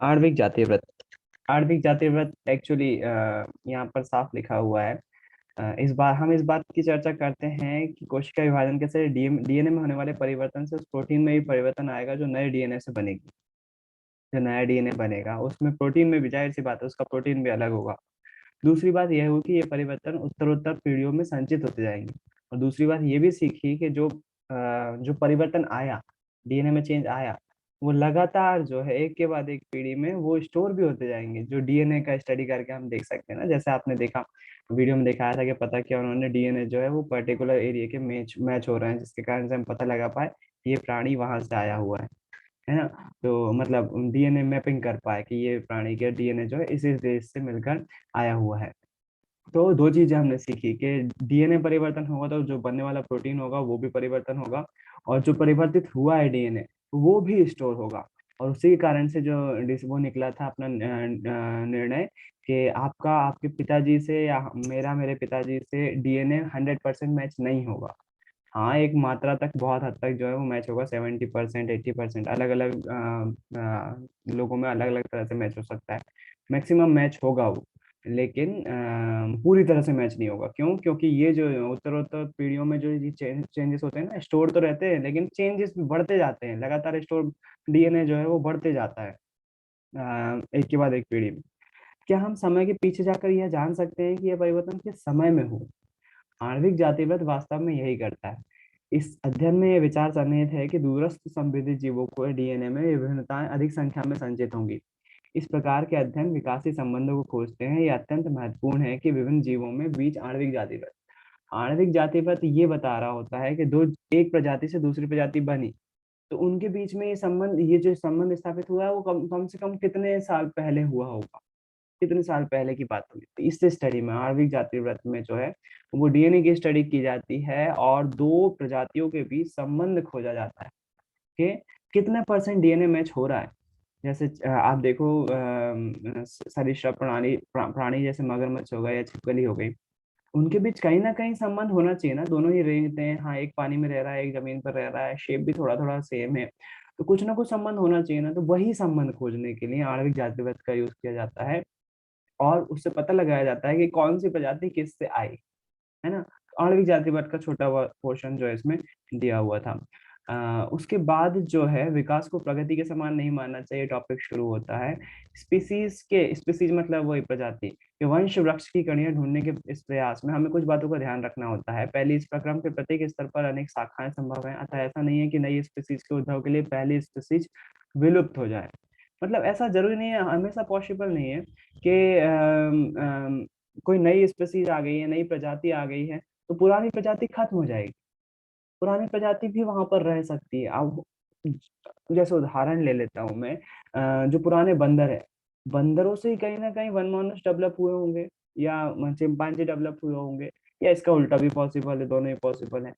आणविक जाति व्रत। आणविक जाति व्रत एक्चुअली यहाँ पर साफ लिखा हुआ है। इस बात की चर्चा करते हैं कि कोशिका विभाजन के से डीएनए में होने वाले परिवर्तन से उस प्रोटीन में भी परिवर्तन आएगा जो नए डीएनए से बनेगी। जो नया डीएनए बनेगा उसमें प्रोटीन में भी जाहिर सी बात है उसका प्रोटीन भी अलग होगा। दूसरी बात यह हुई कि ये परिवर्तन उत्तरोत्तर पीढ़ियों में संचित होते जाएंगे। और दूसरी बात ये भी सीखी कि जो परिवर्तन आया, डीएनए में चेंज आया, वो लगातार जो है एक के बाद एक पीढ़ी में वो स्टोर भी होते जाएंगे। जो डीएनए का स्टडी करके हम देख सकते हैं ना, जैसे आपने देखा वीडियो में दिखाया था कि पता किया उन्होंने डीएनए जो है वो पर्टिकुलर एरिया के मैच मैच हो रहे हैं, जिसके कारण से हम पता लगा पाए ये प्राणी वहां से आया हुआ है ना। तो मतलब डीएनए मैपिंग कर पाए कि ये प्राणी के डीएनए जो है इस देश से मिलकर आया हुआ है। तो दो चीजें हमने सीखी कि डीएनए परिवर्तन होगा तो जो बनने वाला प्रोटीन होगा वो भी परिवर्तन होगा, और जो परिवर्तित हुआ है डीएनए वो भी स्टोर होगा। और उसी के कारण से जो वो निकला था अपना निर्णय कि आपका आपके पिताजी से या मेरा मेरे पिताजी से डीएनए 100% मैच नहीं होगा। हाँ, एक मात्रा तक बहुत हद तक जो है वो मैच होगा, 70%, 80%, अलग अलग लोगों में अलग अलग तरह से मैच हो सकता है। मैक्सिमम मैच होगा वो, लेकिन पूरी तरह से मैच नहीं होगा। क्यों? क्योंकि ये जो उत्तरोत्तर पीढ़ियों में जो ये चेंजेस होते हैं ना, स्टोर तो रहते हैं लेकिन चेंजेस बढ़ते जाते हैं लगातार। स्टोर डीएनए जो है वो बढ़ते जाता है एक के बाद एक पीढ़ी में। क्या हम समय के पीछे जाकर यह जान सकते हैं कि यह परिवर्तन किस समय में हो? आणविक जातिवाद वास्तव में यही करता है। इस अध्ययन में यह विचार सन्निहित है कि दूरस्थ संवेदी जीवों को डीएनए में विभिन्नताएं अधिक संख्या में संचित होंगी। इस प्रकार के अध्ययन विकासी संबंधों को खोजते हैं। यह अत्यंत महत्वपूर्ण है कि विभिन्न जीवों में बीच आणविक जातिवाद ये बता रहा होता है कि दो एक प्रजाति से दूसरी प्रजाति बनी, तो उनके बीच में ये जो संबंध स्थापित हुआ है वो कम से कम कितने साल पहले हुआ होगा, कितने साल पहले की बात होगी। तो इस स्टडी में, आणविक जाति व्रत में जो है वो डीएनए की स्टडी की जाती है और दो प्रजातियों के बीच संबंध खोजा जाता है कि कितने परसेंट डीएनए मैच हो रहा है। जैसे आप देखो सरीसृप प्राणी जैसे मगरमच्छ हो गए या छिपकली हो गई, उनके बीच कहीं ना कहीं संबंध होना चाहिए ना। दोनों ही रहते हैं, हाँ, एक पानी में रह रहा है, एक जमीन पर रह रहा है, शेप भी थोड़ा थोड़ा सेम है, तो कुछ ना कुछ संबंध होना चाहिए ना। तो वही संबंध खोजने के लिए आणविक जातिवाद का यूज किया जाता है और उससे पता लगाया जाता है कि कौन सी प्रजाति किससे आई, है ना। आणविक जातिवाद का छोटा पोर्शन जो है इसमें दिया हुआ था। उसके बाद जो है विकास को प्रगति के समान नहीं मानना चाहिए टॉपिक शुरू होता है। स्पीसीज मतलब वही प्रजाति के वंश वृक्ष की कड़ियां ढूंढने के इस प्रयास में हमें कुछ बातों का ध्यान रखना होता है। पहली, इस प्रक्रम के प्रत्येक स्तर पर अनेक शाखाएं संभव हैं, अतः ऐसा नहीं है कि नई स्पीसीज के उद्भव के लिए पहली स्पीसीज विलुप्त हो जाए। मतलब ऐसा जरूरी नहीं है, हमेशा पॉसिबल नहीं है कि कोई नई स्पीसीज आ गई है, नई प्रजाति आ गई है तो पुरानी प्रजाति खत्म हो जाएगी। पुरानी प्रजाति भी वहां पर रह सकती है। अब जैसे उदाहरण ले लेता हूँ मैं, जो पुराने बंदर है, बंदरों से ही कहीं ना कहीं वन मानुष डेवलप हुए होंगे या चिंपांजी डेवलप हुए होंगे, या इसका उल्टा भी पॉसिबल है, दोनों ही पॉसिबल है।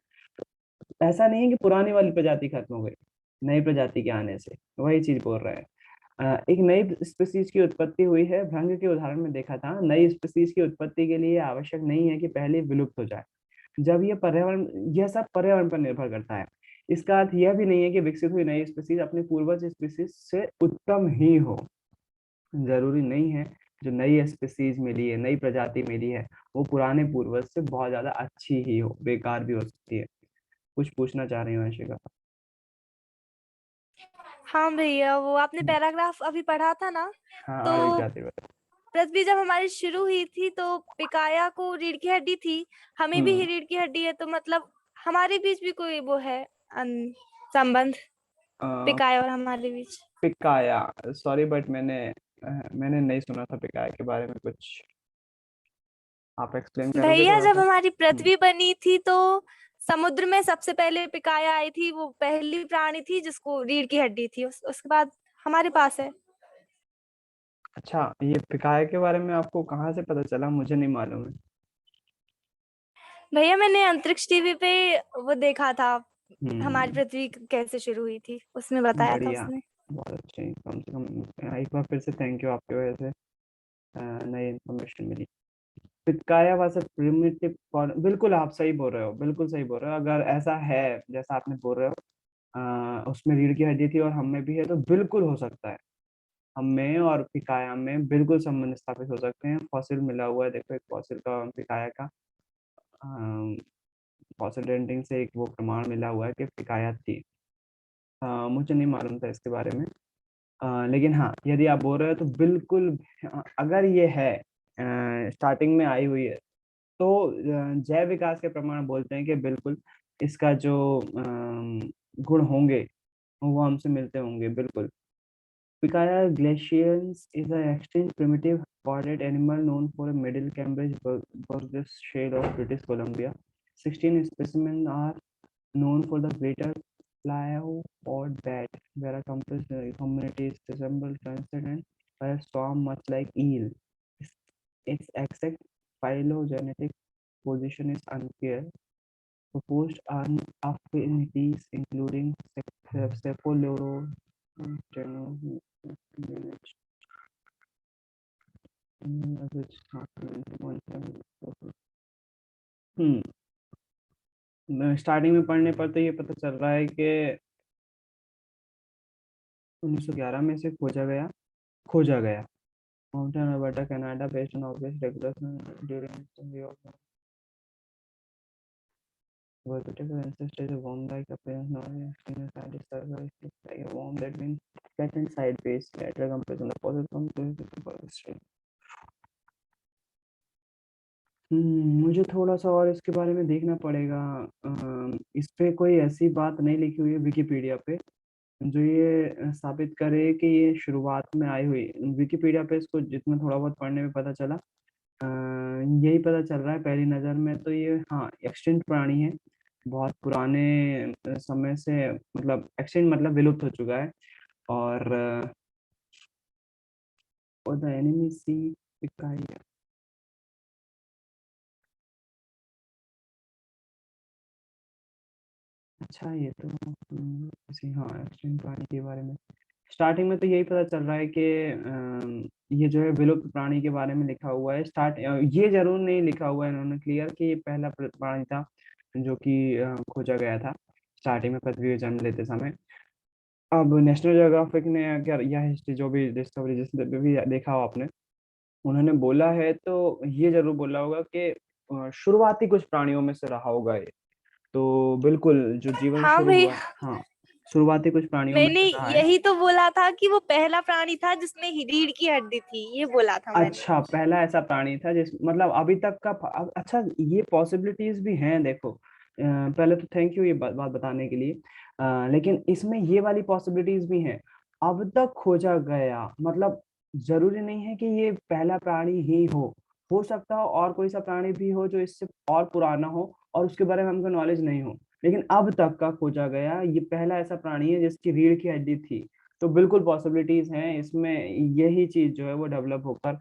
ऐसा नहीं है कि पुरानी वाली प्रजाति खत्म हो गई नई प्रजाति के आने से, वही चीज बोल रहे हैं। एक नई स्पीसीज की उत्पत्ति हुई है, भृंग के उदाहरण में देखा था। नई स्पीसीज की उत्पत्ति के लिए आवश्यक नहीं है कि पहले विलुप्त हो जाए। जब ये पर्यावरण यह सब पर्यावरण पर निर्भर करता है। इसका अर्थ यह भी नहीं है कि विकसित हुई नई स्पीसीज अपने पूर्वज स्पीसीज से उत्तम ही हो। जरूरी नहीं है। जो नई स्पीसीज मिली है, नई प्रजाति मिली है, वो पुराने पूर्वज से बहुत ज्यादा अच्छी ही हो, बेकार भी हो सकती है। कुछ पूछना चाह रही हूँ अंशिका? हाँ भैया, वो आपने पैराग्राफ अभी पढ़ा था ना, हाँ, आणविक तो जाति व्रत। पृथ्वी जब हमारी शुरू हुई थी तो पिकाया को रीढ़ की हड्डी थी, हमें भी हम्म। रीढ़ की हड्डी है, तो मतलब हमारे बीच भी कोई वो है संबंध, पिकाया और हमारे बीच। पिकाया, सॉरी बट मैंने नहीं सुना था पिकाया के बारे में कुछ। आप एक्सप्लेन करोगे भैया, थोड़ा जब सा? हमारी पृथ्वी बनी थी तो समुद्र में सबसे पहले पिकाया आई थी, वो पहली प्राणी थी जिसको रीढ़ की हड्डी थी, उसके बाद हमारे पास है। अच्छा, ये पिकाया के बारे में आपको कहाँ से पता चला? मुझे नहीं मालूम है। भैया, मैंने अंतरिक्ष टीवी पे वो देखा था, हमारी हम्म। पृथ्वी कैसे शुरू हुई थी, उसमें बताया था बढ़िया, उसने। बहुत अच्छे। कम से कम एक बार फिर से थैंक यू, आपकी वजह से नई इन्फॉर्मेशन मिली। पिकाया वाज प्रिमिटिव फॉर्म, बिल्कुल आप सही बोल रहे हो, बिल्कुल सही बोल रहे हो। अगर ऐसा है जैसा आपने बोल रहे हो, उसमें रीढ़ की हड्डी थी और हम में भी है, तो बिल्कुल हो सकता है। हम में और पिकाया में बिल्कुल संबंध स्थापित हो सकते हैं। फॉसिल मिला हुआ है, देखो एक फॉसिल का पिकाया का फॉसिल डेंटिंग से एक वो प्रमाण मिला हुआ है कि पिकाया थी। मुझे नहीं मालूम था इसके बारे में। लेकिन हाँ, यदि आप बोल रहे हो तो बिल्कुल, अगर ये है स्टार्टिंग में आई हुई है तो जैव विकास के प्रमाण बोलते हैं कि बिल्कुल इसका जो गुण होंगे वो हमसे मिलते होंगे बिल्कुल। Picaya glacians is an extinct primitive chordate animal known for a middle Cambridge Burgess shale of British Columbia. 16 specimens are known for the greater plaiopod bat, where a community is resembled transcendent by a storm much like eel. Its exact phylogenetic position is unclear. Proposed affinities including Cephaloro, starting में पढ़ने पर तो ये पता चल रहा है कि 1911 में से खोजा गया mountain Alberta Canada based on obvious regulation during vertical ancestors a worm like appearance normally seen as scientists survive like a worm that been flattened sideways lateral compression the fossil from to मुझे थोड़ा सा और इसके बारे में देखना पड़ेगा। इस पे कोई ऐसी बात नहीं लिखी हुई है विकिपीडिया पे जो ये साबित करे कि ये शुरुआत में आई हुई। विकिपीडिया पे इसको जितना थोड़ा बहुत पढ़ने में पता चला, यही पता चल रहा है पहली नज़र में तो ये हाँ एक्सटिंक्ट प्राणी है, बहुत पुराने समय से, मतलब एक्सटिंक्ट मतलब विलुप्त हो चुका है। और द एनिमी सी इकाई। अच्छा ये तो किसी हाँ एक्सटिंक्ट प्राणी के बारे में स्टार्टिंग में तो यही पता चल रहा है कि ये जो है विलुप्त प्राणी के बारे में लिखा हुआ है। ये जरूर नहीं लिखा हुआ है इन्होंने क्लियर कि ये पहला प्राणी था जो कि खोजा गया था स्टार्टिंग में पृथ्वी पे जन्म लेते समय। अब नेशनल ज्योग्राफिक ने अगर यह हिस्ट्री जो भी डिस्कवरी जिस भी देखा हो आपने, उन्होंने बोला है तो ये जरूर बोला होगा कि शुरुआती कुछ प्राणियों में से रहा होगा ये। तो बिल्कुल जो जीवन हाँ शुरू भैया, हुआ, हाँ शुरुआती कुछ प्राणियों में मैंने से रहा है। यही तो बोला था कि वो पहला प्राणी था जिसमें रीढ़ की हड्डी थी, ये बोला था मैंने। अच्छा, पहला ऐसा प्राणी था जिस मतलब अभी तक का अच्छा ये पॉसिबिलिटीज भी हैं देखो। पहले तो थैंक यू ये बात बताने के लिए। लेकिन इसमें ये वाली पॉसिबिलिटीज भी हैं। अब तक खोजा गया मतलब जरूरी नहीं है कि ये पहला प्राणी ही हो सकता हो और कोई सा प्राणी भी हो जो इससे और पुराना हो और उसके बारे में हमको नॉलेज नहीं हो, लेकिन अब तक का खोजा गया ये पहला ऐसा प्राणी है जिसकी रीढ़ की हड्डी थी। तो बिल्कुल पॉसिबिलिटीज हैं इसमें, यही चीज जो है वो डेवलप होकर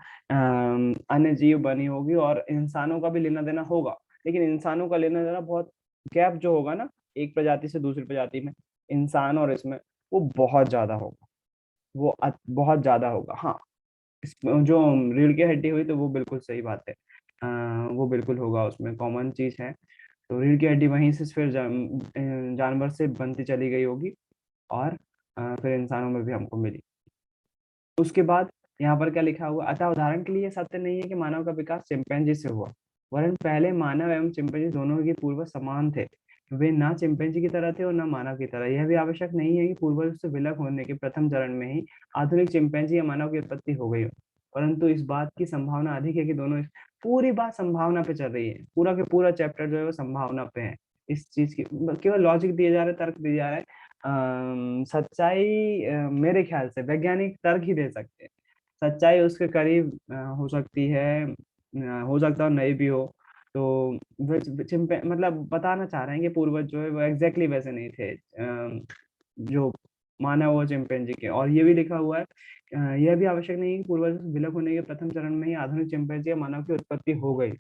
अन्य जीव बनी होगी और इंसानों का भी लेना देना होगा। लेकिन इंसानों का लेना देना बहुत गैप जो होगा ना एक प्रजाति से दूसरी प्रजाति में, इंसान और इसमें वो बहुत ज्यादा होगा, वो बहुत ज्यादा होगा। हाँ जो रीढ़ की हड्डी हुई तो वो बिल्कुल सही बात है। वो बिल्कुल होगा, उसमें कॉमन चीज है। तो रीढ़ की हड्डी वहीं से फिर जानवर से बनती चली गई होगी और फिर इंसानों में भी हमको मिली। उसके बाद यहाँ पर क्या लिखा हुआ, अतः उदाहरण के लिए सत्य नहीं है कि मानव का विकास चिंपैंजी से हुआ, वरन पहले मानव एवं चिंपैंजी दोनों के पूर्वज समान थे। वे ना चिंपैंजी की तरह थे और ना मानव की तरह। यह भी आवश्यक नहीं है कि पूर्वज से विलग होने के प्रथम चरण में ही आधुनिक चिंपैंजी या मानव की उत्पत्ति हो गई हो, परंतु इस बात की संभावना अधिक है कि दोनों पूरी बात संभावना पे चल रही है। पूरा के पूरा चैप्टर जो है वो संभावना पे है। इस चीज की केवल लॉजिक दिए जा रहे, तर्क दिए जा रहे हैं। सच्चाई मेरे ख्याल से वैज्ञानिक तर्क ही दे सकते हैं। सच्चाई उसके करीब हो सकती है, हो सकता है नहीं भी हो। तो चिंपे मतलब बताना चाह रहे हैं कि पूर्वज जो है वो एग्जैक्टली वैसे नहीं थे जो मानव और चिंपैंजी के। और ये भी लिखा हुआ है, यह भी आवश्यक नहीं है कि पूर्वज से विलग होने के प्रथम चरण में ही आधुनिक चिंपैंजी या मानव की उत्पत्ति हो गई।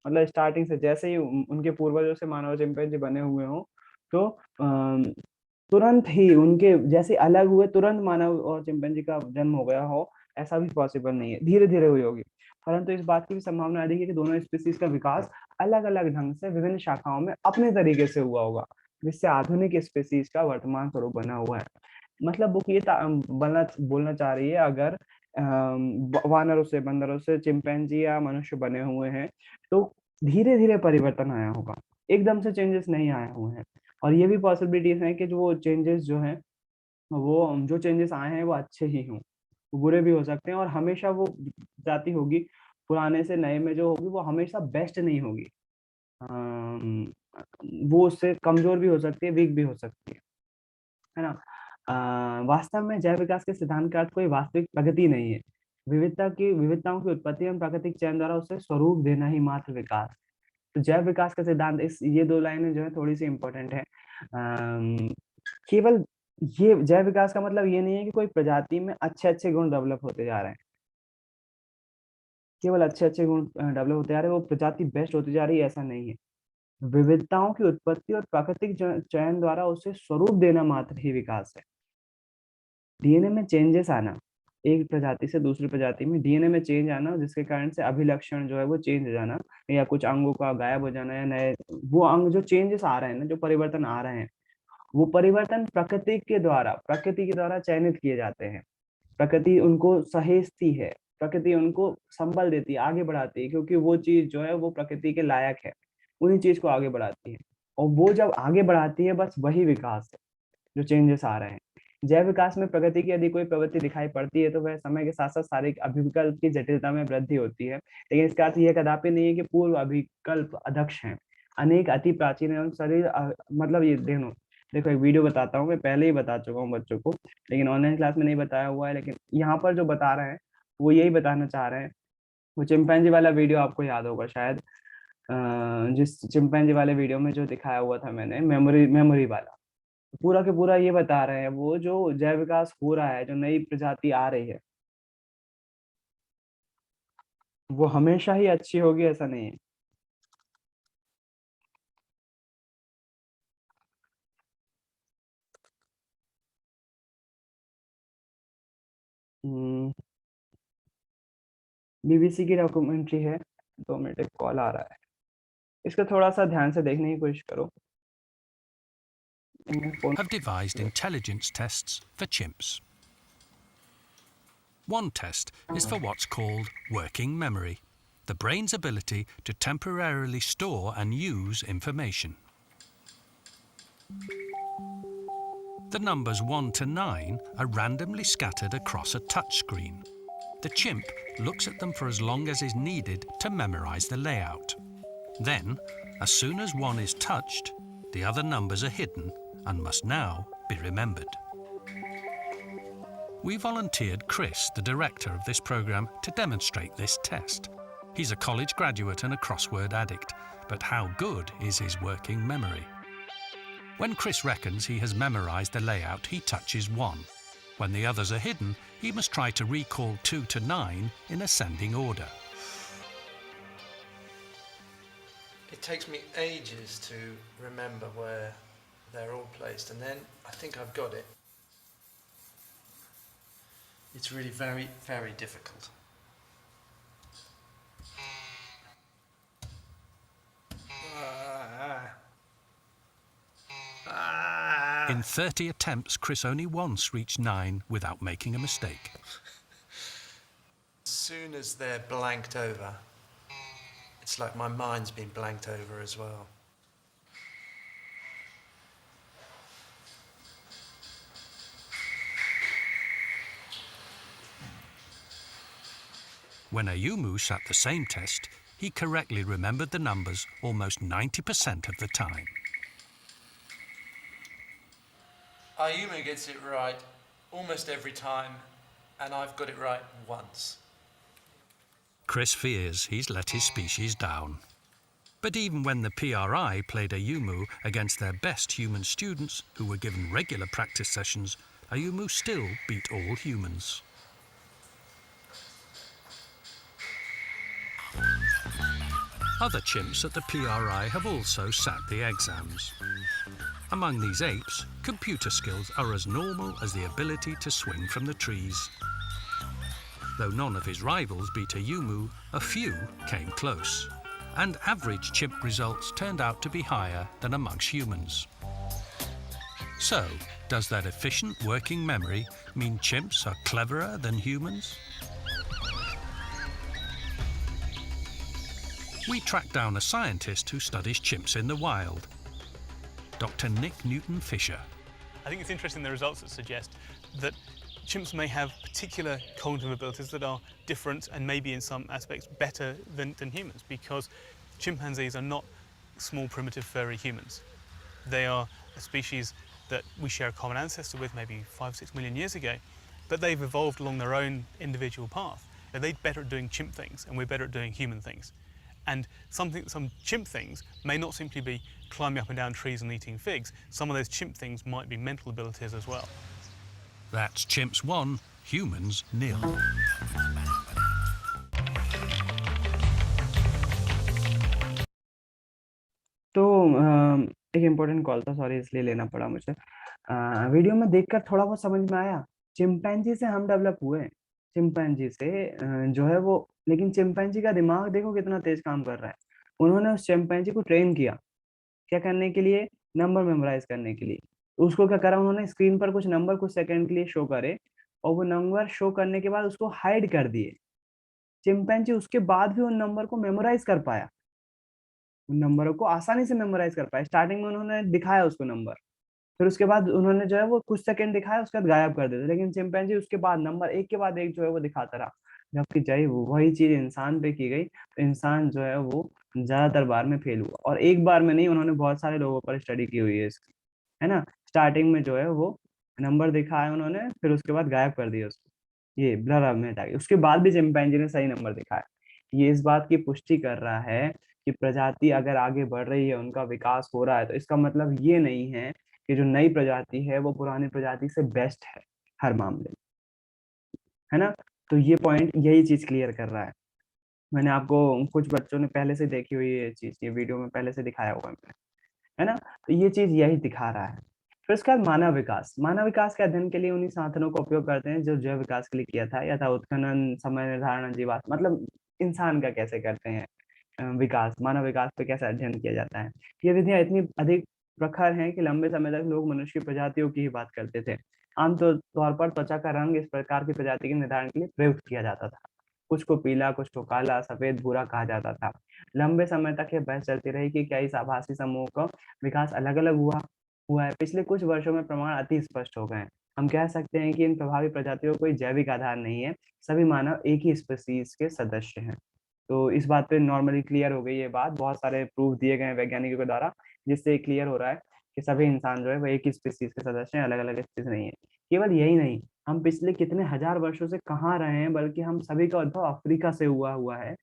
मतलब स्टार्टिंग से जैसे ही उनके पूर्वजों से मानव और चिंपैंजी बने हुए हों तो तुरंत ही उनके जैसे अलग हुए तुरंत मानव और चिंपैंजी का जन्म हो गया हो, ऐसा भी पॉसिबल नहीं है, धीरे धीरे हुई होगी। परंतु इस बात की भी संभावना अधिक है कि दोनों स्पीसीज का विकास अलग अलग ढंग से विभिन्न शाखाओं में अपने तरीके से हुआ होगा, जिससे आधुनिक स्पीसीज का वर्तमान स्वरूप बना हुआ है। मतलब बुक ये बोलना बोलना चाह रही है, अगर वानरों से, बंदरों से चिंपैंजी या मनुष्य बने हुए हैं, तो धीरे धीरे परिवर्तन आया होगा, एकदम से चेंजेस नहीं आए हुए हैं। और ये भी पॉसिबिलिटीज हैं कि जो वो चेंजेस जो हैं, वो जो चेंजेस आए हैं वो अच्छे ही हों, वो बुरे भी हो सकते हैं। और हमेशा वो जाति होगी, पुराने से नए में जो होगी वो हमेशा बेस्ट नहीं होगी। अम, वो उससे कमजोर भी हो सकती है, वीक भी हो सकती है ना। वास्तव में जैव विकास के सिद्धांत का अर्थ कोई वास्तविक प्रगति नहीं है। विविधताओं की उत्पत्ति एवं प्राकृतिक चयन द्वारा उसे स्वरूप देना ही मात्र विकास। तो जैव विकास का सिद्धांत, इस ये दो लाइनें जो है थोड़ी सी इंपॉर्टेंट है। केवल ये जैव विकास का मतलब ये नहीं है कि कोई प्रजाति में अच्छे अच्छे गुण डेवलप होते जा रहे हैं, केवल अच्छे अच्छे गुण डेवलप होते जा रहे हैं, वो प्रजाति बेस्ट होती जा रही है, ऐसा नहीं है। विविधताओं की उत्पत्ति और प्राकृतिक चयन द्वारा उसे स्वरूप देना मात्र ही विकास है। डीएनए में चेंजेस आना, एक प्रजाति से दूसरी प्रजाति में डीएनए में चेंज आना, जिसके कारण से अभिलक्षण जो है वो चेंज हो जाना, या कुछ अंगों का गायब हो जाना, या नए वो अंग जो चेंजेस आ रहे हैं ना, जो परिवर्तन आ रहे हैं, वो परिवर्तन प्रकृति के द्वारा चयनित किए जाते हैं। प्रकृति उनको सहेजती है, प्रकृति उनको संबल देती है, आगे बढ़ाती है, क्योंकि वो चीज जो है वो प्रकृति के लायक है, उन्हीं चीज को आगे बढ़ाती है। और वो जब आगे बढ़ाती है, बस वही विकास है, जो चेंजेस आ रहे हैं। जैव विकास में प्रगति की यदि कोई प्रवृत्ति दिखाई पड़ती है, तो वह समय के साथ साथ शारीरिक अभिविकल्प की जटिलता में वृद्धि होती है, लेकिन इसका अर्थ यह कदापि नहीं है कि पूर्व अभिकल्प अदक्ष हैं। अनेक अति प्राचीन एवं शरीर मतलब ये देखो एक वीडियो बताता हूँ, मैं पहले ही बता चुका हूँ बच्चों को, लेकिन ऑनलाइन क्लास में नहीं बताया हुआ है, लेकिन यहाँ पर जो बता रहे हैं वो यही बताना चाह रहे हैं। वो चिंपैंजी वाला वीडियो आपको याद होगा शायद, जिस चिंपैंजी वाले वीडियो में जो दिखाया हुआ था मैंने, मेमोरी मेमोरी वाला, पूरा के पूरा ये बता रहे हैं, वो जो जैव विकास हो रहा है, जो नई प्रजाति आ रही है, वो हमेशा ही अच्छी होगी ऐसा नहीं है। बीबीसी की डॉक्यूमेंट्री है, 2 मिनट, एक कॉल आ रहा है, इसका थोड़ा सा ध्यान से देखने की कोशिश करो। have devised intelligence tests for chimps. One test is for what's called working memory, the brain's ability to temporarily store and use information. The numbers 1 to 9 are randomly scattered across a touchscreen. The chimp looks at them for as long as is needed to memorize the layout. Then, as soon as 1 is touched, the other numbers are hidden and must now be remembered. We volunteered Chris, the director of this programme, to demonstrate this test. He's a college graduate and a crossword addict, but how good is his working memory? When Chris reckons he has memorised the layout, he touches 1. When the others are hidden, he must try to recall 2 to 9 in ascending order. It takes me ages to remember where they're all placed, and then I think I've got it. It's really very, very difficult. In 30 attempts, Chris only once reached 9 without making a mistake. As soon as they're blanked over, it's like my mind's been blanked over as well. When Ayumu sat the same test, he correctly remembered the numbers almost 90% of the time. Ayumu gets it right almost every time, and I've got it right once. Chris fears he's let his species down. But even when the PRI played Ayumu against their best human students who were given regular practice sessions, Ayumu still beat all humans. Other chimps at the PRI have also sat the exams. Among these apes, computer skills are as normal as the ability to swing from the trees. Though none of his rivals beat Ayumu, a few came close, and average chimp results turned out to be higher than amongst humans. So, does that efficient working memory mean chimps are cleverer than humans? We tracked down a scientist who studies chimps in the wild, Dr. Nick Newton-Fisher. I think it's interesting the results that suggest that chimps may have particular cognitive abilities that are different and maybe in some aspects better than humans, because chimpanzees are not small primitive furry humans. They are a species that we share a common ancestor with maybe 5 or 6 million years ago, but they've evolved along their own individual path. Now, they're better at doing chimp things and we're better at doing human things. And some chimp things may not simply be climbing up and down trees and eating figs. Some of those chimp things might be mental abilities as well. That's chimps 1, humans 0. तो एक important call था, sorry इसलिए लेना पड़ा मुझे। Video में देखकर थोड़ा बहुत समझ में आया, चिंपैंजी से हम डेवलप हुए, चिंपैंजी से जो है वो, लेकिन चिंपैंजी का दिमाग देखो कितना तेज काम कर रहा है। उन्होंने उस चिंपैंजी को ट्रेन किया, क्या करने के लिए? नंबर मेमोराइज करने के लिए। उसको क्या करा उन्होंने, स्क्रीन पर कुछ नंबर कुछ सेकंड के लिए शो करे और वो नंबर शो करने के बाद उसको हाइड कर दिए। चिंपैंजी उसके बाद भी उन नंबर को मेमोराइज कर पाया, उन नंबरों को आसानी से मेमोराइज कर पाया। स्टार्टिंग में उन्होंने दिखाया उसको नंबर, फिर उसके बाद उन्होंने जो है वो कुछ सेकंड दिखाया, उसके बाद गायब कर देते, लेकिन चिंपैंजी उसके बाद नंबर एक के बाद एक जो है वो दिखाता रहा। जबकि चाहे वही चीज इंसान पे की गई तो इंसान जो है वो ज्यादातर बार में फेल हुआ, और एक बार में नहीं, उन्होंने बहुत सारे लोगों पर स्टडी की हुई है इसकी, है ना। स्टार्टिंग में जो है वो नंबर दिखाया उन्होंने, फिर उसके बाद गायब कर दिया उसको, ये ब्लर में हटा के, उसके बाद भी चिंपैंजी ने सही नंबर दिखाया। ये इस बात की पुष्टि कर रहा है कि प्रजाति अगर आगे बढ़ रही है, उनका विकास हो रहा है, तो इसका मतलब ये नहीं है कि जो नई प्रजाति है वो पुरानी प्रजाति से बेस्ट है हर मामले में, है ना। तो ये पॉइंट यही चीज क्लियर कर रहा है। मैंने आपको, कुछ बच्चों ने पहले से देखी हुई है ये चीज, ये वीडियो में पहले से दिखाया हुआ है ना। तो ये चीज यही दिखा रहा है। फिर उसके बाद मानव विकास, मानव विकास के अध्ययन के लिए उन्हीं साधनों का उपयोग करते हैं जो जैव विकास के लिए किया था, यथा उत्खनन, समय निर्धारण, जीवाश्म, मतलब इंसान का कैसे करते हैं विकास, मानव विकास पे कैसे अध्ययन किया जाता है। ये विधियां इतनी अधिक प्रखर हैं कि लंबे समय तक लोग मनुष्य की प्रजातियों की ही बात करते थे। आमतौर पर त्वचा का रंग इस प्रकार की प्रजाति के निर्धारण के लिए प्रयुक्त किया जाता था। कुछ को पीला, कुछ को काला, सफेद, भूरा कहा जाता था। लंबे समय तक यह बहस चलती रही कि क्या इस आभासी समूह का विकास अलग अलग हुआ है। पिछले कुछ वर्षों में प्रमाण अति स्पष्ट हो गए हैं। हम कह सकते हैं कि इन प्रभावी प्रजातियों का कोई जैविक आधार नहीं है, सभी मानव एक ही स्पीसीज के सदस्य हैं। तो इस बात पे नॉर्मली क्लियर हो गई ये बात, बहुत सारे प्रूफ दिए गए हैं वैज्ञानिकों के द्वारा, जिससे क्लियर हो रहा है कि सभी इंसान जो है वो एक ही स्पीसीज के सदस्य हैं, अलग अलग स्पीसीज नहीं है। केवल यही नहीं, हम पिछले कितने हजार वर्षों से कहाँ रहे हैं, बल्कि हम सभी का उद्भव अफ्रीका से हुआ है।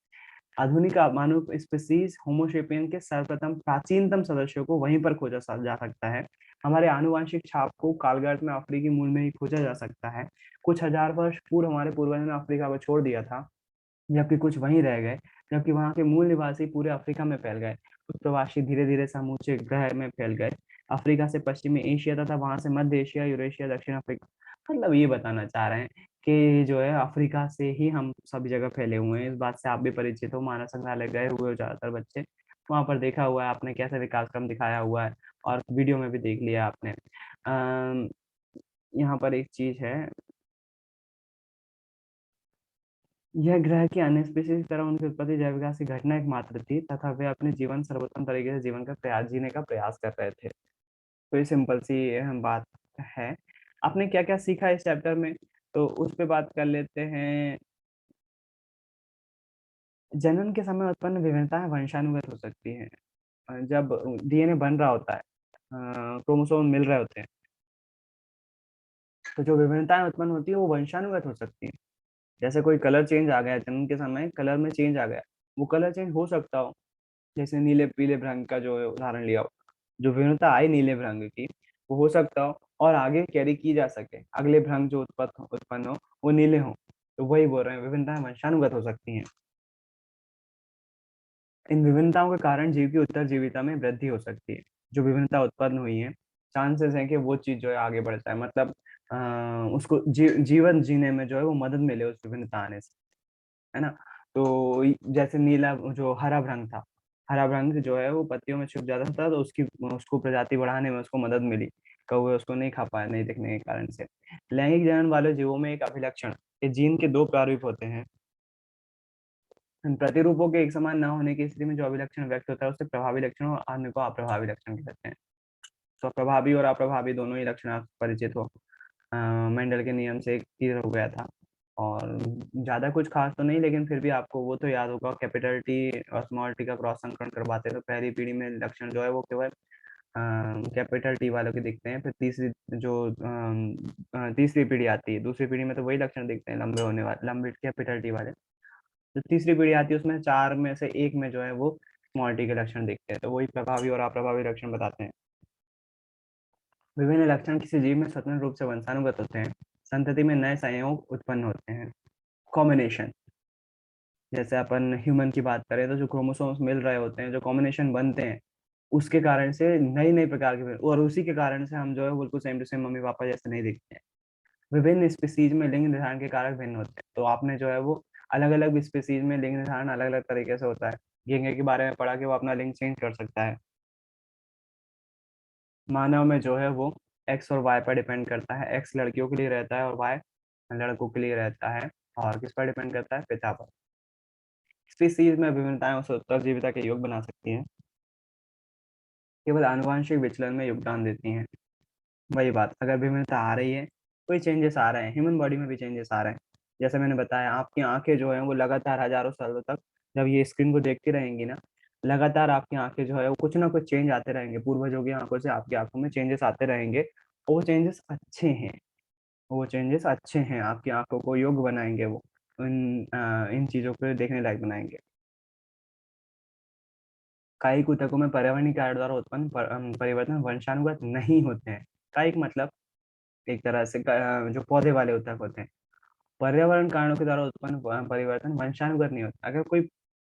आधुनिक मानव स्पीसीज होमोसेपियन के सर्वप्रथम प्राचीनतम सदस्यों को वहीं पर खोजा जा सकता है। हमारे आनुवंशिक छाप को कालगर्भ में अफ्रीकी मूल में ही खोजा जा सकता है। कुछ हजार वर्ष पूर्व हमारे पूर्वजों ने अफ्रीका को छोड़ दिया था, जबकि कुछ वहीं रह गए, जबकि वहां के मूल निवासी पूरे अफ्रीका में फैल गए। कुछ प्रवासी धीरे धीरे समूचे ग्रह में फैल गए, अफ्रीका से पश्चिमी एशिया तथा वहां से मध्य एशिया, यूरेशिया, दक्षिण अफ्रीका। मतलब ये बताना चाह रहे हैं कि जो है अफ्रीका से ही हम सभी जगह फैले हुए हैं। इस बात से आप भी परिचित हो, मानव संग्रहालय गए हुए हो ज्यादातर बच्चे, वहां पर देखा हुआ है आपने कैसे विकास क्रम दिखाया हुआ है, और वीडियो में भी देख लिया आपने। यहाँ पर एक चीज है, यह ग्रह की अन्य स्पीशीज की तरह उनकी उत्पत्ति जैव विकास की घटना एक मात्र थी, तथा वे अपने जीवन सर्वोत्तम तरीके से जीवन का प्रयास जीने का प्रयास कर रहे थे। तो ये सिंपल सी बात है। आपने क्या क्या सीखा इस चैप्टर में, तो उस पे बात कर लेते हैं। जनन के समय उत्पन्न विभिन्नताएं वंशानुगत हो सकती हैं। जब डीएनए बन रहा होता है, क्रोमोसोम मिल रहे होते हैं, तो जो विभिन्नताएं उत्पन्न होती है वो वंशानुगत हो सकती हैं। जैसे कोई कलर चेंज आ गया, जन्म के समय कलर में चेंज आ गया, वो कलर चेंज हो सकता हो, जैसे नीले पीले भ्रंग का जो उदाहरण लिया हो, जो विभिन्नता आई नीले भ्रंग की वो हो सकता हो और आगे कैरी की जा सके, अगले भ्रंग जो उत्पन्न हो वो नीले हो। तो वही बोल रहे हैं, विभिन्नताएं वंशानुगत हो सकती हैं। इन विभिन्नताओं के कारण जीव की उत्तरजीविता में वृद्धि हो सकती है। जो विभिन्नता उत्पन्न हुई है, चांसेस है कि वो चीज जो है आगे बढ़ जाए, मतलब उसको जीवन जीने में जो है वो मदद मिले उस विभिन्नता आने से, है ना। तो जैसे नीला जो हरा भ्रंग था, हरा भ्रंग जो है वो पत्तियों में छुप जाता था, तो उसको प्रजाति बढ़ाने में उसको मदद मिली। कौवे उसको नहीं खा पाए नहीं दिखने के कारण से। लैंगिक जनन वाले जीवों में एक अभिलक्षण के जीन के 2 प्रारूप होते हैं। इन प्रतिरूपों के एक समान न होने की स्थिति में जो अभिलक्षण व्यक्त होता है उसे प्रभावी लक्षण और अन्य को अप्रभावी लक्षण कहते हैं। तो प्रभावी और अप्रभावी दोनों ही लक्षण आप परिचित हो। मेंडल के नियम से क्लियर हो गया था, और ज्यादा कुछ खास तो नहीं, लेकिन फिर भी आपको वो तो याद होगा, कैपिटल टी और स्मॉल टी का क्रॉस संकरण करवाते तो पहली पीढ़ी में लक्षण जो है वो केवल कैपिटल टी वालों के दिखते हैं। फिर तीसरी पीढ़ी आती है, दूसरी पीढ़ी में तो वही लक्षण दिखते हैं लंबे होने वाले, लंबे कैपिटल टी वाले। जो तीसरी पीढ़ी आती है उसमें 4 में से 1 में जो है वो स्मॉल टी के लक्षण दिखते हैं। तो वही प्रभावी और अप्रभावी लक्षण बताते हैं। विभिन्न लक्षण किसी जीव में स्वतंत्र रूप से वंशानुगत होते हैं। संतति में नए संयोग उत्पन्न होते हैं, कॉम्बिनेशन। जैसे अपन ह्यूमन की बात करें तो जो क्रोमोसोम्स मिल रहे होते हैं, जो कॉम्बिनेशन बनते हैं, उसके कारण से नई नई प्रकार के, और उसी के कारण से हम जो है बिल्कुल same to same mummy papa जैसे नहीं दिखते हैं। विभिन्न स्पीसीज में लिंग निर्धारण के कारक भिन्न होते हैं। तो आपने जो है वो अलग अलग स्पीसीज में लिंग निर्धारण अलग अलग तरीके से होता है। गेंगे के बारे में पढ़ा कि वो अपना लिंग चेंज कर सकता है। मानव में जो है वो एक्स और वाई पर डिपेंड करता है। एक्स लड़कियों के लिए रहता है और वाई लड़कों के लिए रहता है। और किस पर डिपेंड करता है? पिता पर। स्पीसीज में विभिन्नताएं उस उत्तरजीविता के योग बना सकती हैं, केवल आनुवंशिक विचलन में योगदान देती हैं। वही बात, अगर विभिन्नता आ रही है, कोई चेंजेस आ रहे हैं, ह्यूमन बॉडी में भी चेंजेस आ रहे हैं। जैसे मैंने बताया, आपकी आंखें जो है वो लगातार हजारों सालों तक जब ये स्क्रीन को देखती रहेंगी ना, लगातार आपकी आंखें जो है वो कुछ ना कुछ चेंज आते रहेंगे। पूर्वजों की आंखों से आपकी आंखों में चेंजेस आते रहेंगे। वो चेंजेस अच्छे हैं, वो चेंजेस अच्छे हैं, आपकी आंखों को योग्य बनाएंगे, वो इन चीजों को देखने लायक बनाएंगे। कायिक ऊतकों में पर्यावरणीय कार्य द्वारा उत्पन्न परिवर्तन वंशानुगत नहीं होते हैं। कायिक मतलब एक तरह से जो पौधे वाले ऊतक होते हैं। पर्यावरण कारणों के द्वारा उत्पन्न परिवर्तन वंशानुगत नहीं होता। अगर कोई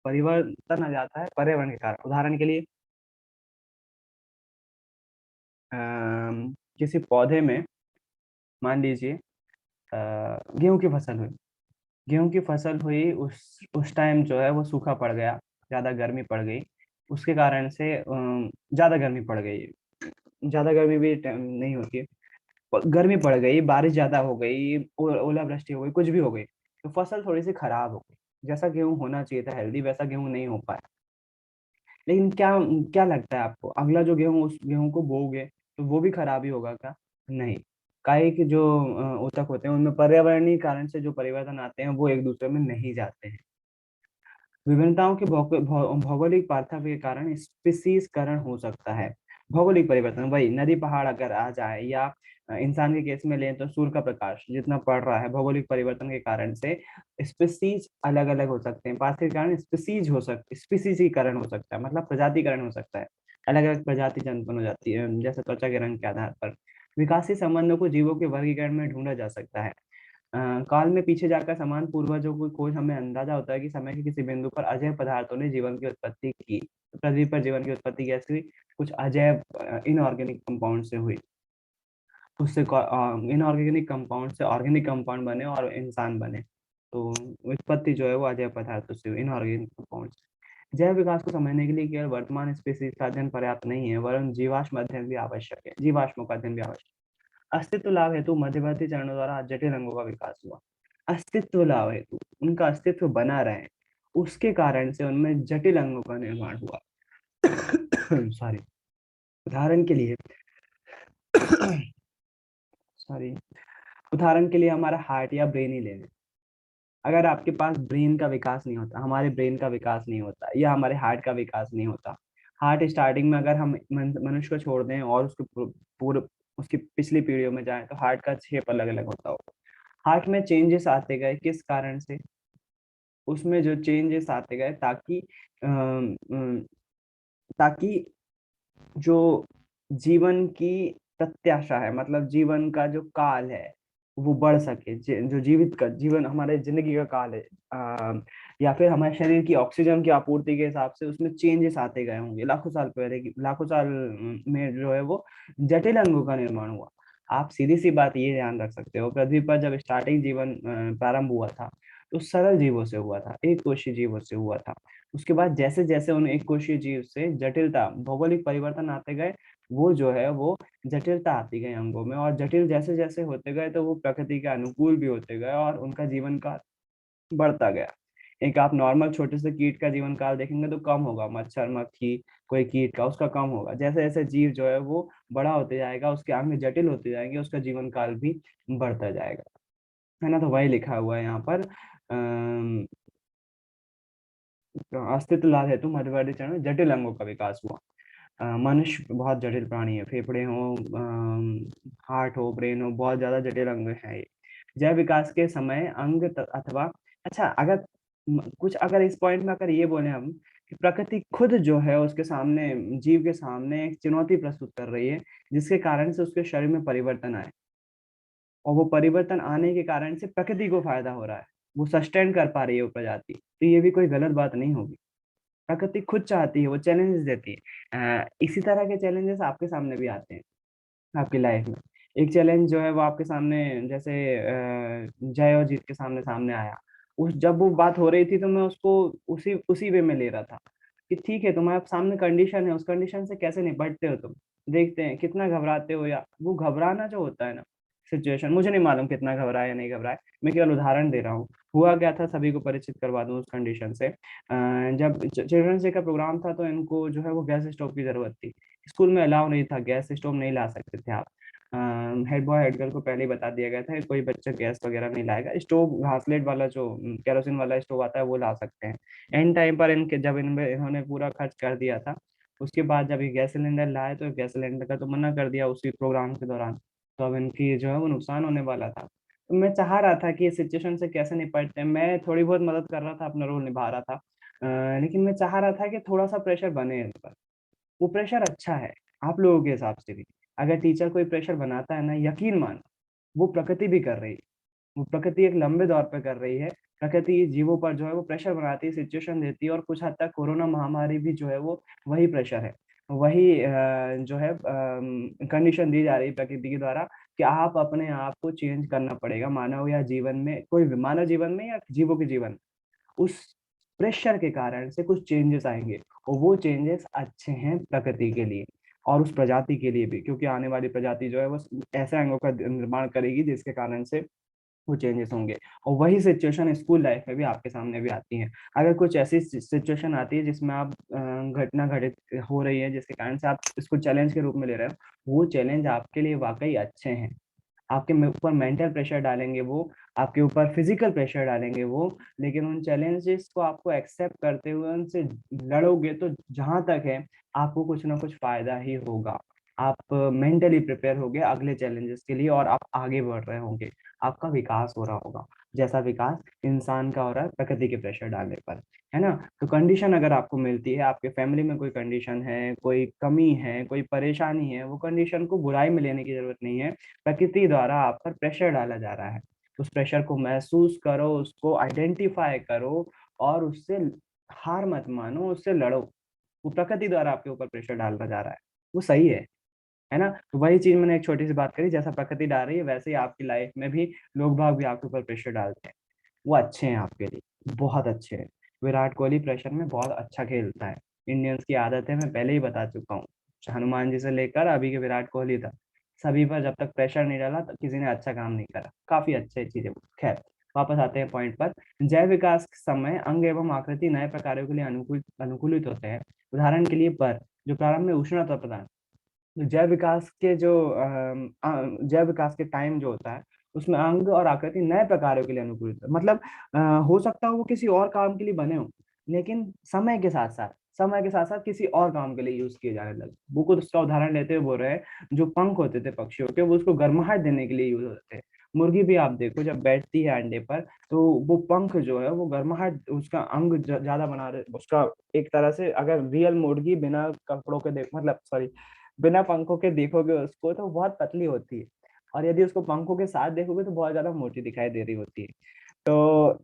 परिवर्तन आ जाता है पर्यावरण के कारण, उदाहरण के लिए किसी पौधे में मान लीजिए गेहूं की फसल हुई, गेहूं की फसल हुई, उस टाइम जो है वो सूखा पड़ गया, ज्यादा गर्मी पड़ गई, उसके कारण से ज्यादा गर्मी पड़ गई। ज्यादा गर्मी भी नहीं होती है, गर्मी पड़ गई, बारिश ज्यादा हो गई, ओलावृष्टि हो गई, कुछ भी हो गई, तो फसल थोड़ी सी खराब हो गई। जैसा गेहूं होना चाहिए था हेल्दी, वैसा गेहूं नहीं हो पाया। लेकिन क्या क्या लगता है आपको, अगला जो गेहूं, उस गेहूं को बोओगे तो वो भी खराब ही होगा क्या? नहीं। काहे के जो ऊतक होते हैं उनमें पर्यावरणीय कारण से जो परिवर्तन आते हैं वो एक दूसरे में नहीं जाते हैं। विभिन्नताओं के भौगोलिक पार्थक्य के कारण स्पीसीजकरण हो सकता है। भौगोलिक परिवर्तन, वही नदी पहाड़ अगर आ जाए, या इंसान के केस में लें तो सूर्य का प्रकाश जितना पड़ रहा है, भौगोलिक परिवर्तन के कारण से स्पीसीज अलग अलग हो सकते हैं। पार्थक्य के कारण स्पीसीजीकरण हो सकता है, मतलब प्रजातिकरण हो सकता है। अलग अलग प्रजाति उत्पन्न हो जाती है, जैसे त्वचा के रंग के आधार पर। विकासीय संबंधों को जीवों के वर्गीकरण में ढूंढा जा सकता है। काल में पीछे जाकर समान पूर्वजों की खोज हमें अंदाजा होता है कि समय के किसी बिंदु पर अजैव पदार्थों ने जीवन की उत्पत्ति की। तो पृथ्वी पर जीवन की उत्पत्ति कैसे हुई? कुछ अजैव इनऑर्गेनिक कंपाउंड से हुई। उससे इनऑर्गेनिक कंपाउंड से ऑर्गेनिक कंपाउंड बने और इंसान बने। तो उत्पत्ति जो है वो अजैव पदार्थों से हुई, इनऑर्गेनिक कंपाउंड से। जैव विकास को समझने के लिए केवल वर्तमान स्पीसीज का अध्ययन पर्याप्त नहीं है, वरन जीवाश्म अध्ययन भी आवश्यक है। जीवाश्मों का अध्ययन भी आवश्यक है। अस्तित्व लाभ हेतु मध्यवर्ती चरणों द्वारा जटिल अंगों का विकास हुआ। अस्तित्व लाभ हेतु, उनका अस्तित्व बना रहे, उसके कारण से उनमें जटिल अंगों का निर्माण हुआ। सॉरी, उदाहरण के लिए उदाहरण के लिए हमारा हार्ट या ब्रेन ही ले लें। अगर आपके पास ब्रेन का विकास नहीं होता, हमारे ब्रेन का विकास नहीं होता, या हमारे हार्ट का विकास नहीं होता, हार्ट स्टार्टिंग में अगर हम मनुष्य को छोड़ दें और उसके पूरे उसकी पिछली पीढ़ियों में जाएं तो हार्ट का शेप अलग अलग होता होगा। हार्ट में चेंजेस आते गए, किस कारण से? उसमें जो चेंजेस आते गए ताकि जो जीवन की प्रत्याशा है, मतलब जीवन का जो काल है वो बढ़ सके। जो जीवित का जीवन, हमारे जिंदगी का काल है, या फिर हमारे शरीर की ऑक्सीजन की आपूर्ति के हिसाब से उसमें चेंजेस आते गए होंगे। लाखों साल पहले की, लाखों साल में जो है वो जटिल अंगों का निर्माण हुआ। आप सीधी सी बात ये ध्यान रख सकते हो, पृथ्वी पर जब स्टार्टिंग जीवन प्रारंभ हुआ था तो सरल जीवों से हुआ था, एक कोशीय जीवों से हुआ था। उसके बाद जैसे जैसे उन एक कोशीय जीव से जटिलता, भौगोलिक परिवर्तन आते गए, वो जो है वो जटिलता आती गई अंगों में, और जटिल जैसे जैसे होते गए तो वो प्रकृति के अनुकूल भी होते गए और उनका जीवन काल बढ़ता गया। एक आप नॉर्मल छोटे से कीट का जीवन काल देखेंगे तो कम होगा, मच्छर, मक्खी, कोई कीट का, उसका कम होगा। जैसे जैसे जीव जो है वो बड़ा होते जाएगा, उसके अंग जटिल होते जाएंगे, उसका जीवन काल भी बढ़ता जाएगा, है ना। तो वही लिखा हुआ है यहाँ पर, अस्तित्व लाभ हेतु मध्यवर्ती चरण में जटिल अंगों का विकास हुआ। मनुष्य बहुत जटिल प्राणी है, फेफड़े हो, हार्ट हो, ब्रेन हो, बहुत ज्यादा जटिल अंग है ये। जैव विकास के समय अथवा, अच्छा अगर कुछ अगर इस पॉइंट में अगर ये बोले हम कि प्रकृति खुद जो है उसके सामने, जीव के सामने एक चुनौती प्रस्तुत कर रही है, जिसके कारण से उसके शरीर में परिवर्तन आए, और वो परिवर्तन आने के कारण से प्रकृति को फायदा हो रहा है, वो सस्टेन कर पा रही है वो प्रजाति, तो ये भी कोई गलत बात नहीं होगी। प्रकृति खुद चाहती है, वो चैलेंजेस देती है। इसी तरह के चैलेंजेस आपके सामने भी आते हैं आपकी लाइफ में। एक चैलेंज जो है वो आपके सामने, जैसे जय और जीत के सामने सामने आया, उस जब वो बात हो रही थी तो मैं उसको उसी उसी वे में ले रहा था कि ठीक है, तुम्हारे सामने कंडीशन है, उस कंडीशन से कैसे निपटते हो तुम, देखते हैं कितना घबराते हो, या वो घबराना जो होता है ना, सिचुएशन, मुझे नहीं मालूम कितना घबराया या नहीं घबराया, मैं केवल उदाहरण दे रहा हूँ। हुआ क्या था, सभी को परिचित करवा दूं उस कंडीशन से। जब चिल्ड्रंस डे का प्रोग्राम था तो इनको जो है वो गैस स्टोव की जरूरत थी। स्कूल में अलाउ नहीं था, गैस स्टोव नहीं ला सकते थे आप। हेड बॉय हेड गर्ल को पहले ही बता दिया गया था कि कोई बच्चा गैस वगैरह नहीं लाएगा, स्टोव घासलेट वाला जो केरोसिन वाला स्टोव आता है वो ला सकते हैं। एंड टाइम पर इनके जब इन्होंने पूरा खर्च कर दिया था, उसके बाद जब ये गैस सिलेंडर लाए तो गैस सिलेंडर का तो मना कर दिया उसी प्रोग्राम के दौरान, तो अब इनकी जो है वो नुकसान होने वाला था। तो मैं चाह रहा था कि इस सिचुएशन से कैसे निपटते हैं, मैं थोड़ी बहुत मदद कर रहा था, अपना रोल निभा रहा था। लेकिन मैं चाह रहा था कि थोड़ा सा प्रेशर बने इस पर। वो प्रेशर अच्छा है आप लोगों के हिसाब से भी। अगर टीचर कोई प्रेशर बनाता है ना, यकीन मानो वो प्रकृति भी कर रही है, वो प्रकृति एक लंबे दौर पे कर रही है। प्रकृति जीवों पर जो है वो प्रेशर बनाती है, सिचुएशन देती है, और कुछ हद तक कोरोना महामारी भी जो है वो वही प्रेशर है, वही जो है कंडीशन दी जा रही है प्रकृति के द्वारा कि आप अपने आप को चेंज करना पड़ेगा, मानव या जीवन में, कोई भी मानव जीवन में या जीवों के जीवन में। उस प्रेशर के कारण से कुछ चेंजेस आएंगे, और वो चेंजेस अच्छे हैं प्रकृति के लिए और उस प्रजाति के लिए भी, क्योंकि आने वाली प्रजाति जो है वो ऐसे अंगों का निर्माण करेगी जिसके कारण से वो चेंजेस होंगे। और वही सिचुएशन स्कूल लाइफ में भी आपके सामने भी आती है। अगर कुछ ऐसी सिचुएशन आती है जिसमें आप घटना घटित हो रही है जिसके कारण से आप इसको चैलेंज के रूप में ले रहे हो, वो चैलेंज आपके लिए वाकई अच्छे हैं। आपके ऊपर मेंटल प्रेशर डालेंगे वो, आपके ऊपर फिजिकल प्रेशर डालेंगे वो, लेकिन उन चैलेंजेस को आपको एक्सेप्ट करते हुए उनसे लड़ोगे तो जहां तक है आपको कुछ ना कुछ फायदा ही होगा। आप मेंटली प्रिपेयर होगे अगले चैलेंजेस के लिए, और आप आगे बढ़ रहे होंगे, आपका विकास हो रहा होगा, जैसा विकास इंसान का हो रहा है प्रकृति के प्रेशर डालने पर, है ना। तो कंडीशन अगर आपको मिलती है, आपके फैमिली में कोई कंडीशन है, कोई कमी है, कोई परेशानी है, वो कंडीशन को बुराई में लेने की जरूरत नहीं है। प्रकृति द्वारा आप पर प्रेशर डाला जा रहा है, उस प्रेशर को महसूस करो, उसको आइडेंटिफाई करो, और उससे हार मत मानो, उससे लड़ो। वो प्रकृति द्वारा आपके ऊपर प्रेशर डाला जा रहा है, वो सही है ना। तो वही चीज मैंने एक छोटी सी बात करी, जैसा प्रकृति डाल रही है वैसे ही आपकी लाइफ में भी लोग भाग भी आपके ऊपर प्रेशर डालते हैं, वो अच्छे हैं आपके लिए, बहुत अच्छे हैं। विराट कोहली प्रेशर में बहुत अच्छा खेलता है, इंडियंस की आदत है, मैं पहले ही बता चुका हूँ। हनुमान जी से लेकर अभी के विराट कोहली तक, सभी पर जब तक प्रेशर नहीं डाला तो किसी ने अच्छा काम नहीं करा, काफी अच्छी चीज है वो। खैर वापस आते हैं पॉइंट पर। जैव विकास के समय अंग एवं आकृति नए प्रकारों के लिए अनुकूलित होते हैं। उदाहरण के लिए पर जो प्रारंभ में उष्णता प्रदान, जैव विकास के जो जैव विकास के टाइम जो होता है उसमें अंग और आकृति नए प्रकारों के लिए अनुकूलित है। मतलब हो सकता है वो किसी और काम के लिए बने हो, लेकिन समय के साथ साथ किसी और काम के लिए यूज किए जाने लगे। वो खुद उसका उदाहरण लेते हुए बोल रहे हैं, जो पंख होते थे पक्षियों के वो उसको गर्माहट देने के लिए यूज होते थे। मुर्गी भी आप देखो जब बैठती है अंडे पर तो वो पंख जो है वो गर्माहट, उसका अंग ज्यादा बना रहे उसका। एक तरह से अगर रियल मुर्गी बिना कपड़ों के देख, मतलब सॉरी, बिना पंखों के देखोगे उसको तो बहुत पतली होती है, और यदि उसको पंखों के साथ देखोगे तो बहुत ज्यादा मोटी दिखाई दे रही होती है। तो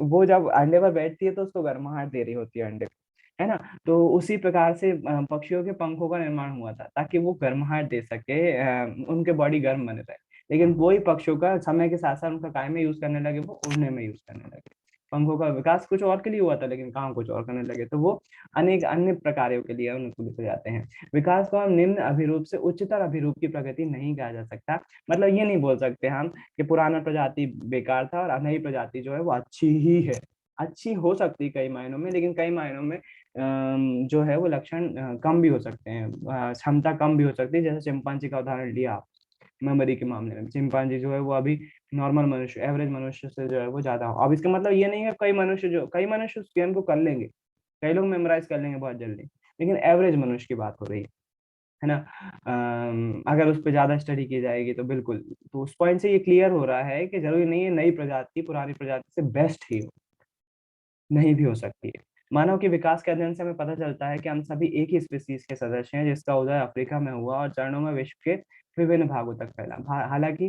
वो जब अंडे पर बैठती है तो उसको गर्माहट दे रही होती है अंडे को, है ना। तो उसी प्रकार से पक्षियों के पंखों का निर्माण हुआ था ताकि वो गर्माहट दे सके, उनके बॉडी गर्म बने रहे। लेकिन वही पक्षियों का समय के साथ साथ उनका काय में यूज करने लगे, वो उड़ने में यूज करने लगे, पंखों का विकास कुछ और के लिए हुआ था, लेकिन काम कुछ और करने लगे, तो वो अनेक अन्य प्रकारों के लिए उनको लिखे जाते हैं। विकास को हम निम्न अभिरूप से उच्चतर अभिरूप की प्रगति नहीं कहा जा सकता। मतलब ये नहीं बोल सकते हम कि पुराना प्रजाति बेकार था और नई प्रजाति जो है वो अच्छी ही है। अच्छी हो सकती है कई मायनों में, लेकिन कई मायनों में जो है वो लक्षण कम भी हो सकते हैं, क्षमता कम भी हो सकती है। जैसे चिंपांजी का उदाहरण लिया आप, मेमोरी के मामले में चिंपांजी जो है वो अभी नॉर्मल मनुष्य, एवरेज मनुष्य से जो है वो ज्यादा हो। अब इसका मतलब ये नहीं है कई मनुष्य उस गेम को कर लेंगे, कई लोग मेमोराइज कर लेंगे बहुत जल्दी, लेकिन एवरेज मनुष्य की बात हो रही है ना। अगर उस पर ज्यादा स्टडी की जाएगी तो बिल्कुल, तो उस पॉइंट से ये क्लियर हो रहा है कि जरूरी नहीं है नई प्रजाति पुरानी प्रजाति से बेस्ट ही हो, नहीं भी हो सकती है। मानव के विकास के अध्ययन से हमें पता चलता है कि हम सभी एक ही स्पीसीज के सदस्य हैं, जिसका उदय अफ्रीका में हुआ और चरणों में विश्व के विभिन्न भागों तक फैला। हालांकि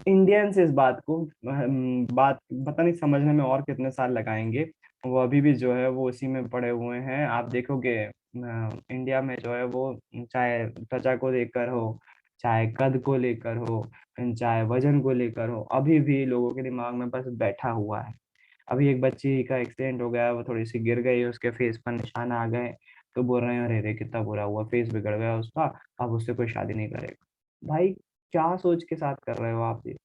इंडियंस इस बात को बात पता नहीं समझने में और कितने साल लगाएंगे, वो अभी भी जो है वो उसी में पड़े हुए हैं। आप देखोगे इंडिया में जो है वो चाहे त्वचा को लेकर हो, चाहे कद को लेकर हो, चाहे वजन को लेकर हो, अभी भी लोगों के दिमाग में बस बैठा हुआ है। अभी एक बच्ची का एक्सीडेंट हो गया, वो थोड़ी सी गिर गई, उसके फेस पर निशान आ गए, तो बोल रहे हैं अरे रे कितना बुरा हुआ, फेस बिगड़ गया उसका, अब उससे कोई शादी नहीं करेगा। भाई क्या सोच के साथ कर रहे हो आप ये?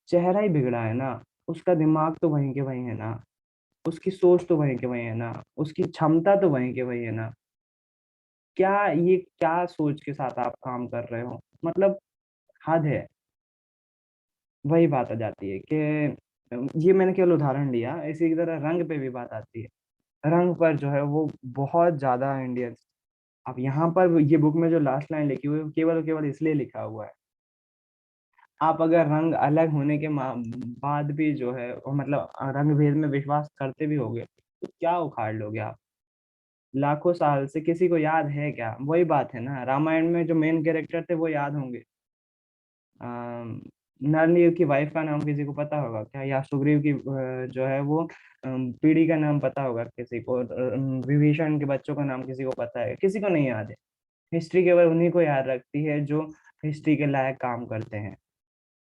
चेहरा ही बिगड़ा है ना, उसका दिमाग तो वहीं के वहीं है ना, उसकी सोच तो वहीं के वहीं है ना, उसकी क्षमता तो वहीं के वहीं है ना। क्या सोच के साथ आप काम कर रहे हो? मतलब हद है। वही बात आ जाती है कि ये मैंने केवल उदाहरण लिया, इसी की तरह रंग पे भी बात आती है। रंग पर जो है वो बहुत ज्यादा इंडियंस, अब यहाँ पर ये बुक में जो लास्ट लाइन लिखी हुई है केवल और केवल इसलिए लिखा हुआ है। आप अगर रंग अलग होने के बाद भी जो है मतलब रंग भेद में विश्वास करते भी होगे, तो क्या उखाड़ लोगे आप? लाखों साल से किसी को याद है क्या? वही बात है ना, रामायण में जो मेन कैरेक्टर थे वो याद होंगे। नरनील की वाइफ का नाम किसी को पता होगा क्या? या सुग्रीव की जो है वो पीढ़ी का नाम पता होगा किसी को? विभीषण के बच्चों का नाम किसी को पता है? किसी को नहीं याद है। हिस्ट्री केवल उन्हीं को याद रखती है जो हिस्ट्री के लायक काम करते हैं।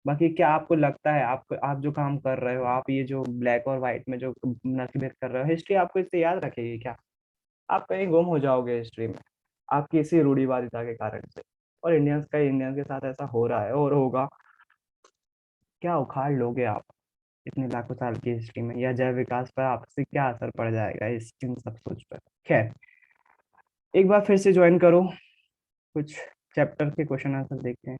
बाकी क्या आपको लगता है, आप जो काम कर रहे हो, आप ये जो ब्लैक और व्हाइट में जो नस्लभेद कर रहे हो, हिस्ट्री आपको इससे याद रखेगी क्या? आप कहीं गुम हो जाओगे हिस्ट्री में, आपकी इसी रूढ़िवादिता के कारण से। और इंडियंस के साथ ऐसा हो रहा है और होगा। क्या उखाड़ लोगे आप इतने लाखों साल की हिस्ट्री में? या जैव विकास पर आपसे क्या असर पड़ जाएगा इस इन सब सोच पर? खैर, एक बार फिर से ज्वाइन करो, कुछ चैप्टर के क्वेश्चन आंसर देखते हैं।